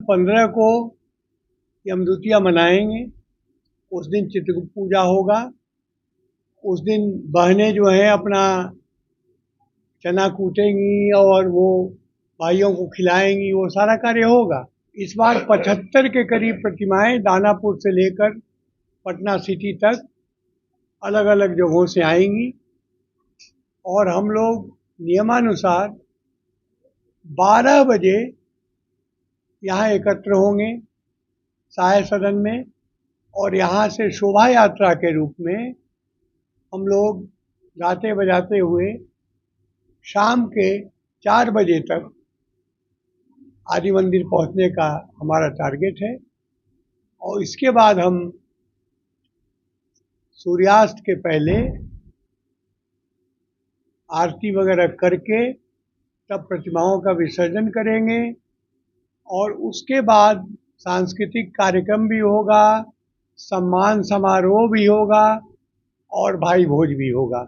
15 को यमद्वितीया मनाएंगे। उस दिन चित्रगुप्त पूजा होगा। उस दिन बहनें जो हैं अपना चना कूटेंगी और वो भाइयों को खिलाएंगी, वो सारा कार्य होगा। इस बार 75 के करीब प्रतिमाएं दानापुर से लेकर पटना सिटी तक अलग अलग जगहों से आएंगी और हम लोग नियमानुसार 12 बजे यहाँ एकत्र होंगे साय सदन में, और यहाँ से शोभा यात्रा के रूप में हम लोग गाते बजाते हुए शाम के 4 बजे तक आदि मंदिर पहुँचने का हमारा टारगेट है। और इसके बाद हम सूर्यास्त के पहले आरती वगैरह करके तब प्रतिमाओं का विसर्जन करेंगे और उसके बाद सांस्कृतिक कार्यक्रम भी होगा, सम्मान समारोह भी होगा और भाई भोज भी होगा।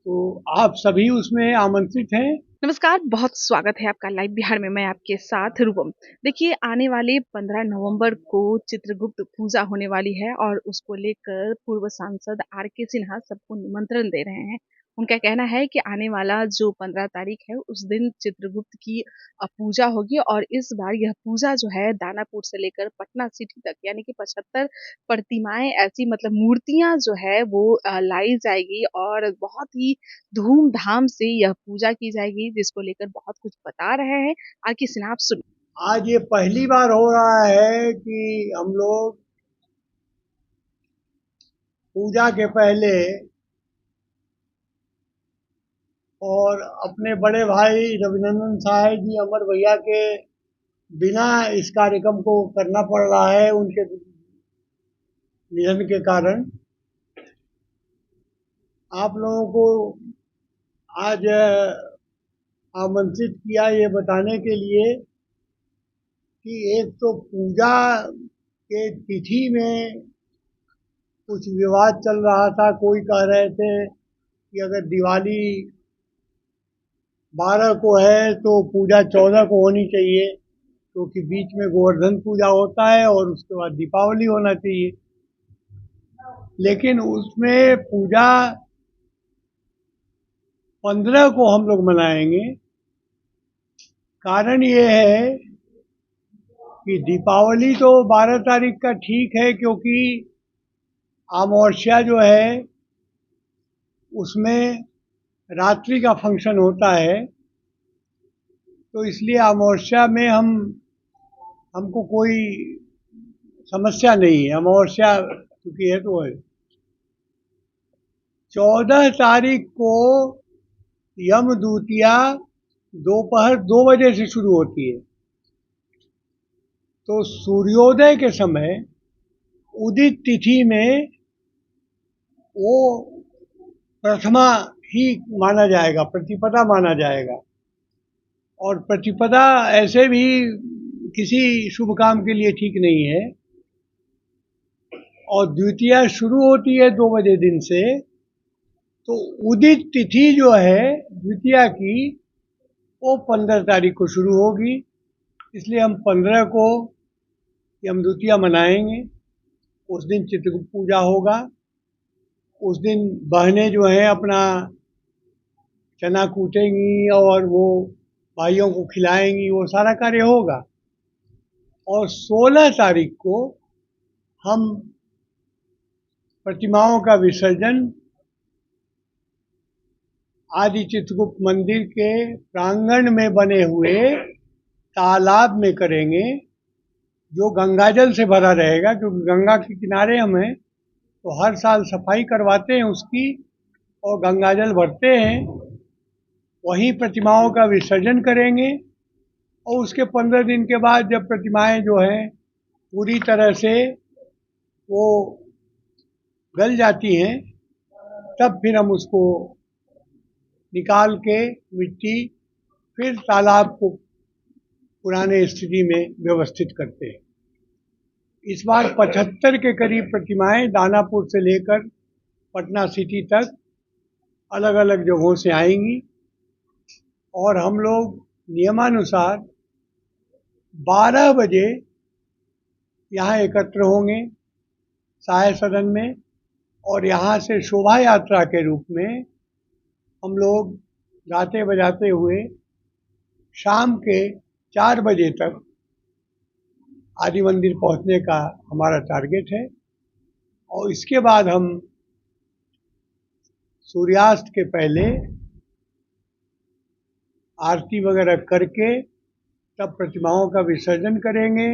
तो आप सभी उसमें आमंत्रित हैं। नमस्कार, बहुत स्वागत है आपका लाइव बिहार में। मैं आपके साथ रूपम। देखिए, आने वाले 15 नवंबर को चित्रगुप्त पूजा होने वाली है और उसको लेकर पूर्व सांसद आर.के. सिन्हा सबको निमंत्रण दे रहे हैं। उनका कहना है कि आने वाला जो 15 तारीख है उस दिन चित्रगुप्त की पूजा होगी और इस बार यह पूजा जो है दानापुर से लेकर पटना सिटी तक यानी कि 75 प्रतिमाएं ऐसी मतलब मूर्तियां जो है वो लाई जाएगी और बहुत ही धूमधाम से यह पूजा की जाएगी, जिसको लेकर बहुत कुछ बता रहे हैं। आर.के. सिन्हा, आप सुनिए। आज ये पहली बार हो रहा है कि हम लोग पूजा के पहले और अपने बड़े भाई रविनंदन साहब जी अमर भैया के बिना इस कार्यक्रम को करना पड़ रहा है उनके निधन के कारण। आप लोगों को आज आमंत्रित किया ये बताने के लिए कि एक तो पूजा के तिथि में कुछ विवाद चल रहा था। कोई कह रहे थे कि अगर दिवाली 12 को है तो पूजा 14 को होनी चाहिए, क्योंकि बीच में गोवर्धन पूजा होता है और उसके बाद दीपावली होना चाहिए। लेकिन उसमें पूजा 15 को हम लोग मनाएंगे। कारण ये है कि दीपावली तो 12 तारीख का ठीक है, क्योंकि अमावस्या जो है उसमें रात्रि का फंक्शन होता है, तो इसलिए अमावस्या में हमको कोई समस्या नहीं है। अमावस्या क्योंकि है तो है। 14 तारीख को यमद्वितीया दोपहर 2 बजे से शुरू होती है। तो सूर्योदय के समय उदित तिथि में वो प्रथमा ही माना जाएगा, प्रतिपदा माना जाएगा। और प्रतिपदा ऐसे भी किसी शुभ काम के लिए ठीक नहीं है। और द्वितीया शुरू होती है 2 बजे दिन से, तो उदित तिथि जो है द्वितीया की वो 15 तारीख को शुरू होगी। इसलिए हम 15 को यमद्वितीया मनाएंगे। उस दिन चित्रगुप्त पूजा होगा। उस दिन बहनें जो हैं अपना चना कूटेंगी और वो भाइयों को खिलाएंगी, वो सारा कार्य होगा। और 16 तारीख को हम प्रतिमाओं का विसर्जन आदि चित्रगुप्त मंदिर के प्रांगण में बने हुए तालाब में करेंगे, जो गंगाजल से भरा रहेगा। क्योंकि गंगा के किनारे हम हैं, तो हर साल सफाई करवाते हैं उसकी और गंगाजल भरते हैं। वहीं प्रतिमाओं का विसर्जन करेंगे और उसके 15 दिन के बाद जब प्रतिमाएं जो हैं पूरी तरह से वो गल जाती हैं, तब फिर हम उसको निकाल के मिट्टी फिर तालाब को पुराने स्थिति में व्यवस्थित करते हैं। इस बार 75 के करीब प्रतिमाएं दानापुर से लेकर पटना सिटी तक अलग अलग जगहों से आएंगी और हम लोग नियमानुसार 12 बजे यहाँ एकत्र होंगे सहाय सदन में, और यहाँ से शोभा यात्रा के रूप में हम लोग गाते बजाते हुए शाम के 4 बजे तक आदि मंदिर पहुँचने का हमारा टारगेट है। और इसके बाद हम सूर्यास्त के पहले आरती वगैरह करके तब प्रतिमाओं का विसर्जन करेंगे,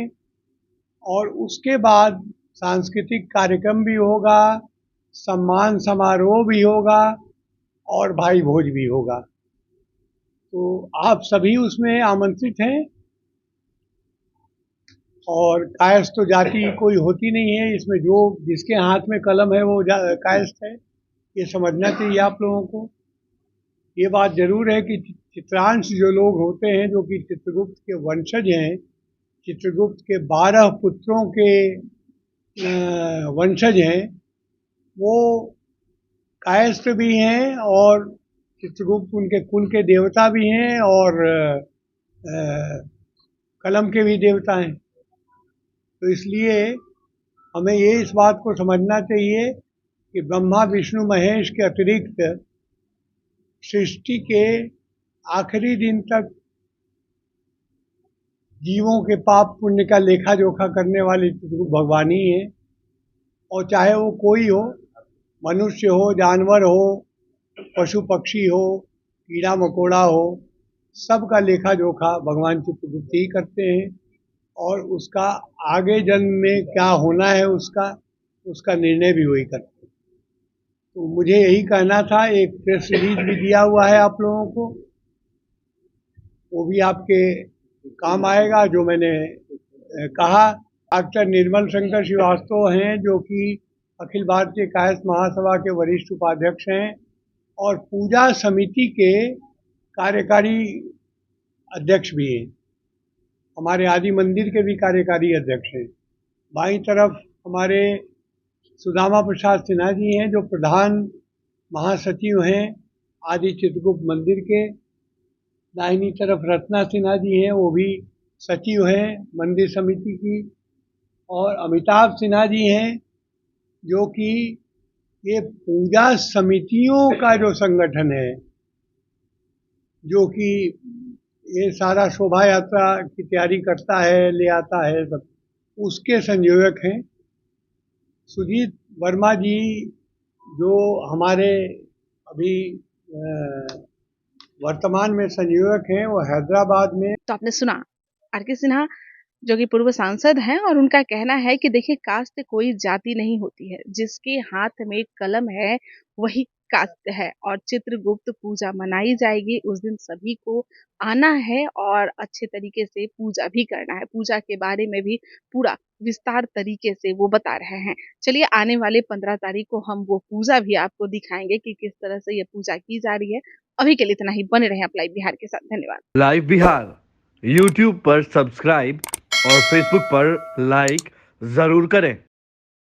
और उसके बाद सांस्कृतिक कार्यक्रम भी होगा, सम्मान समारोह भी होगा और भाई भोज भी होगा। तो आप सभी उसमें आमंत्रित हैं। और कायस्थ तो जाति कोई होती नहीं है इसमें, जो जिसके हाथ में कलम है वो कायस्थ है, ये समझना चाहिए आप लोगों को। ये बात जरूर है कि चित्रांश जो लोग होते हैं जो कि चित्रगुप्त के वंशज हैं, चित्रगुप्त के 12 पुत्रों के वंशज हैं, वो कायस्थ भी हैं और चित्रगुप्त उनके कुल के देवता भी हैं और कलम के भी देवता हैं। तो इसलिए हमें ये इस बात को समझना चाहिए कि ब्रह्मा विष्णु महेश के अतिरिक्त सृष्टि के आखिरी दिन तक जीवों के पाप पुण्य का लेखा जोखा करने वाले चित्रगुप्त भगवान ही हैं। और चाहे वो कोई हो, मनुष्य हो, जानवर हो, पशु पक्षी हो, कीड़ा मकोड़ा हो, सबका लेखा जोखा भगवान चित्रगुप्त ही करते हैं। और उसका आगे जन्म में क्या होना है उसका निर्णय भी वही करते हैं। तो मुझे यही कहना था। एक प्रेस रिलीज भी दिया हुआ है आप लोगों को, वो भी आपके काम आएगा। जो मैंने कहा, डॉक्टर निर्मल शंकर श्रीवास्तव हैं जो कि अखिल भारतीय कायस्थ महासभा के वरिष्ठ उपाध्यक्ष हैं और पूजा समिति के कार्यकारी अध्यक्ष भी हैं। हमारे आदि मंदिर के भी कार्यकारी अध्यक्ष हैं। बाईं तरफ हमारे सुदामा प्रसाद सिन्हा जी हैं जो प्रधान महासचिव हैं आदि चित्रगुप्त मंदिर के। दाहिनी तरफ रत्ना सिन्हा जी हैं, वो भी सचिव हैं मंदिर समिति की। और अमिताभ सिन्हा जी हैं जो कि ये पूजा समितियों का जो संगठन है, जो कि ये सारा शोभा यात्रा की तैयारी करता है, ले आता है, सब उसके संयोजक हैं। सुजीत वर्मा जी जो हमारे अभी वर्तमान में संयोजक हैं, वो हैदराबाद में। तो आपने सुना आर.के. सिन्हा जो कि पूर्व सांसद हैं, और उनका कहना है कि देखिए, कास्ट कोई जाति नहीं होती है, जिसके हाथ में कलम है वही कास्ट है। और चित्रगुप्त पूजा मनाई जाएगी, उस दिन सभी को आना है और अच्छे तरीके से पूजा भी करना है। पूजा के बारे में भी पूरा विस्तार तरीके से वो बता रहे हैं। चलिए, आने वाले 15 तारीख को हम वो पूजा भी आपको दिखाएंगे कि किस तरह से ये पूजा की जा रही है। अभी के लिए इतना ही। बने रहें आप लाइव बिहार के साथ। धन्यवाद। लाइव बिहार यूट्यूब पर सब्सक्राइब और फेसबुक पर लाइक जरूर करें।